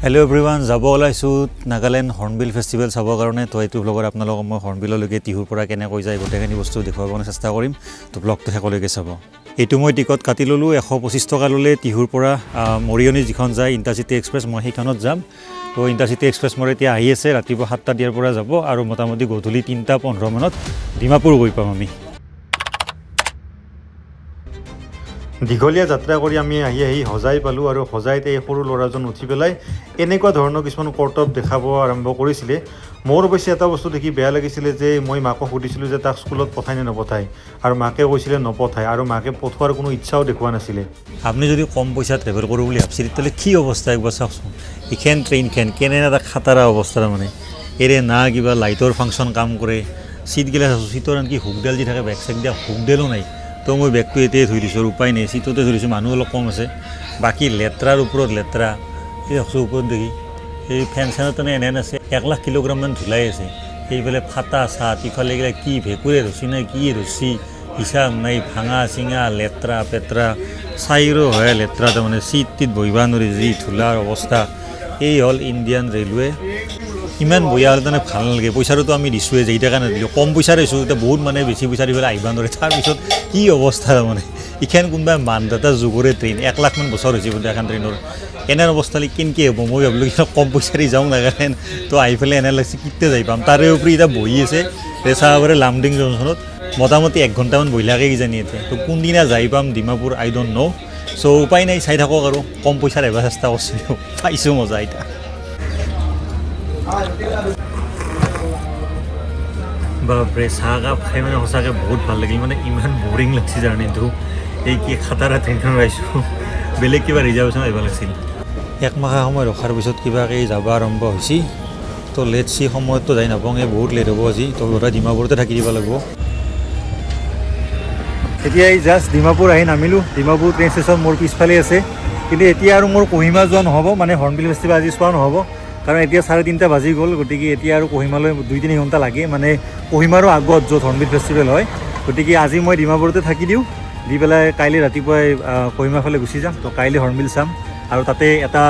hello everyone যাব ওলাইছো Nagaland hornbill festival চাবৰ কাৰণে তো এইটো ব্লগত আপোনালোকক মই হৰ্ণবিললৈকে টিহুৰ পৰা কেনেকৈ যায় গোটেইখিনি বস্তু দেখুৱাবলৈ চেষ্টা কৰিম তো ব্লগটো শেষলৈকে চাব এইটো মই টিকট কাটি ললোঁ 125 টকা ল'লে টিহুৰ পৰা মৰিয়নি যিখন যায় ইণ্টাৰচিটি এক্সপ্ৰেছ মই সেইখনত যাম তো ইণ্টাৰচিটি এক্সপ্ৰেছ মোৰ এতিয়া আহি আছে ৰাতিপুৱা 7টা দিয়াৰ পৰা যাব আৰু মোটামুটি গধূলি 3:15 মানত ডিমাপুৰ গৈ পাম আমি দীঘলীয়া যাত্ৰা কৰি আমি আহি হজাই পালোঁ আৰু হজাইতে এই সৰু ল'ৰাজন উঠি পেলাই এনেকুৱা ধৰণৰ কিছুমান কৰ্তব্য দেখাব আৰম্ভ কৰিছিলে মোৰ অৱশ্যে এটা বস্তু দেখি বেয়া লাগিছিলে যে মই মাকক সুধিছিলোঁ যে তাক স্কুলত পঠাই নে নপঠায় আৰু মাকে কৈছিলে নপঠায় আৰু মাকে পঠোৱাৰ কোনো ইচ্ছাও দেখুওৱা নাছিলে আপুনি যদি কম পইচা ট্ৰেভেল কৰোঁ বুলি ভাবিছিল তেতিয়াহ'লে কি অৱস্থা একবাৰ চাওকচোন এইখন ট্ৰেইনখন কেনে এটা খাটাৰা অৱস্থা মানে এৰে না কিবা লাইটৰ ফাংচন কাম কৰে চিটগিলা চিটৰ আনকি হুকডাল যি থাকে বেক চাইড দিয়া হুকডালো নাই তো মই বেগটো এতিয়াই থৈ দিছোঁ আৰু উপায় নাই চিটতে থৈ দিছোঁ মানুহ অলপ কম আছে বাকী লেতেৰাৰ ওপৰত লেতেৰা এই দেখছোঁ ওপৰত দেখি এই ফেন চেনত এনে আছে 1 লাখ কিলোগ্ৰামমান ধুলাই আছে এইফালে ফাটা চাট ইফালে এইগিলা কি ভেকুৰে ৰচি নাই কি ৰচি হিচাপ নাই ভাঙা চিঙা লেতেৰা পেতেৰা চাইৰো হয় লেতেৰা তাৰমানে চিট টিত বহিব নোৱাৰি যি ধূলাৰ অৱস্থা এই হ'ল ইণ্ডিয়ান ৰেলৱে ইমান বঢ়িয়া হ'লে তাৰমানে ভাল নালাগে পইচাটোতো আমি দিছোঁৱে যে এতিয়া কাৰণে দিলোঁ কম পইচা দিছোঁ এতিয়া বহুত মানে বেছি পইচা দি পেলাই আহিব নোৱাৰে তাৰপিছত কি অৱস্থা তাৰমানে এইখন কোনোবা মানদাতা যুগৰে ট্ৰেইন 1 লাখমান বছৰ হৈছে বোলে এখন ট্ৰেইনৰ এনে অৱস্থালৈ কেনেকৈ হ'ব মই ভাবিলোঁ কিন্তু কম পইচা দি যাওঁ নাগালেণ্ড তো আহি পেলাই এনে লাগিছে কেতিয়া যাই পাম তাৰে উপৰি এতিয়া বহি আছে ৰেচাবাৰে লামডিং জংচনত মোটামুটি 1 ঘণ্টামান বহিলাকে কিজানি এতিয়া তো কোনদিনা যাই পাম ডিমাপুৰ আই ডোণ্ট ন' চ' উপায় নাই চাই থাকক আৰু কম পইচাত আহিব চেষ্টা কৰিছিলোঁ পাইছোঁ মজা এতিয়া বাপৰে চাহকাপ খাই মানে সঁচাকৈ বহুত ভাল লাগিল মানে ইমান বৰিং লাগিছে জাৰ্ণিটো এই কি খাটাৰা ট্ৰেইনখন পাইছোঁ বেলেগ কিবা ৰিজাৰ্ভেশ্যন আহিব লাগিছিল 1 মাহ সময় ৰখাৰ পিছত কিবাকৈ যাব আৰম্ভ হৈছে তো লেট চি সময়ততো যাই নাপাওঁ বহুত লেট হ'ব আজি তো গোটেই ডিমাপুৰতে থাকি দিব লাগিব এতিয়া এই জাষ্ট ডিমাপুৰ আহি নামিলোঁ ডিমাপুৰ ট্ৰেইন ষ্টেচন মোৰ পিছফালে আছে কিন্তু এতিয়া আৰু মোৰ কহিমা যোৱা নহ'ব মানে হৰ্ণবিল ফেষ্টিভেল আজি চোৱা নহ'ব কাৰণ এতিয়া 3:30 বাজি গ'ল গতিকে এতিয়া আৰু কহিমালৈ 2-3 ঘণ্টা লাগে মানে কহিমাৰো আগত য'ত হৰ্ণবিল ফেষ্টিভেল হয় গতিকে আজি মই ডিমাপুৰতে থাকি দিওঁ দি পেলাই কাইলৈ ৰাতিপুৱাই কহিমাৰ ফালে গুচি যাম তো কাইলৈ হৰ্ণবিল চাম আৰু তাতে এটা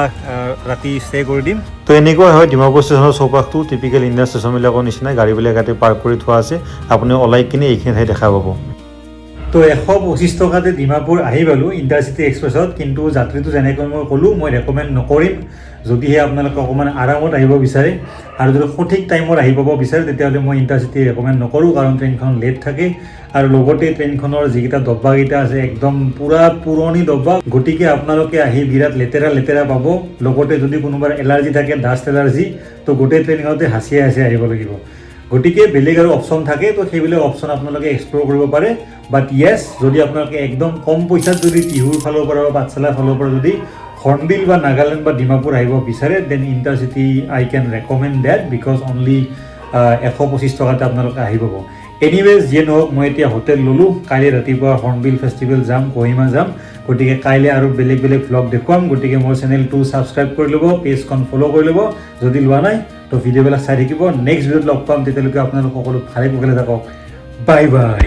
ৰাতি ষ্টে কৰি দিম তো এনেকুৱা হয় ডিমাপুৰ ষ্টেচনৰ চৌপাশটো টিপিকেল ইণ্ডিয়ান ষ্টেচনবিলাকৰ নিচিনা গাড়ীবিলাক ইয়াতে পাৰ্ক কৰি থোৱা আছে আপুনি ওলাই কিনে এইখিনি ঠাই দেখা পাব তো 125 টকাতে ডিমাপুৰ আহি পালোঁ ইণ্টাৰচিটি এক্সপ্ৰেছত কিন্তু যাত্ৰীটো যেনেকৈ মই ক'লোঁ মই ৰেকমেণ্ড নকৰিম যদিহে আপোনালোকে অকণমান আৰামত আহিব বিচাৰে আৰু যদি সঠিক টাইমত আহি পাব বিচাৰে তেতিয়াহ'লে মই ইণ্টাৰচিটি ৰেকমেণ্ড নকৰোঁ কাৰণ ট্ৰেইনখন লেট থাকে আৰু লগতে ট্ৰেইনখনৰ যিকেইটা ডব্বাকেইটা আছে একদম পূৰা পুৰণি ডব্বা গতিকে আপোনালোকে আহি বিৰাট লেতেৰা পাব লগতে যদি কোনোবাৰ এলাৰ্জি থাকে ডাষ্ট এলাৰ্জি তো গোটেই ট্ৰেইনখনতে হাঁচিয়াই আহিব লাগিব গতিকে বেলেগ আৰু অপশ্যন থাকে তো সেইবিলাক অপশ্যন আপোনালোকে এক্সপ্ল'ৰ কৰিব পাৰে বাট য়েছ যদি আপোনালোকে একদম কম পইচাত যদি টিহুৰ ফালৰ পৰা বা পাঠশালাৰ ফালৰ পৰা যদি হৰ্ণবিল বা নাগালেণ্ড বা ডিমাপুৰ আহিব বিচাৰে then intercity I can recommend that because only 125 টকাতে আপোনালোকে আহি পাব এনিৱেজ যিয়ে নহওক মই এতিয়া হোটেল ল'লোঁ কাইলৈ ৰাতিপুৱা হৰ্ণবিল ফেষ্টিভেল যাম কহিমা যাম গতিকে কাইলৈ আৰু বেলেগ ভ্লগ দেখুৱাম গতিকে মোৰ চেনেলটো ছাবস্ক্ৰাইব কৰি ল'ব পেজখন ফ'ল' কৰি ল'ব যদি লোৱা নাই তো ভিডিঅ'বিলাক চাই থাকিব নেক্সট ভিডিঅ'ত লগ পাম তেতিয়ালৈকে আপোনালোক সকলো ভালে কুশলে থাকক বাই বাই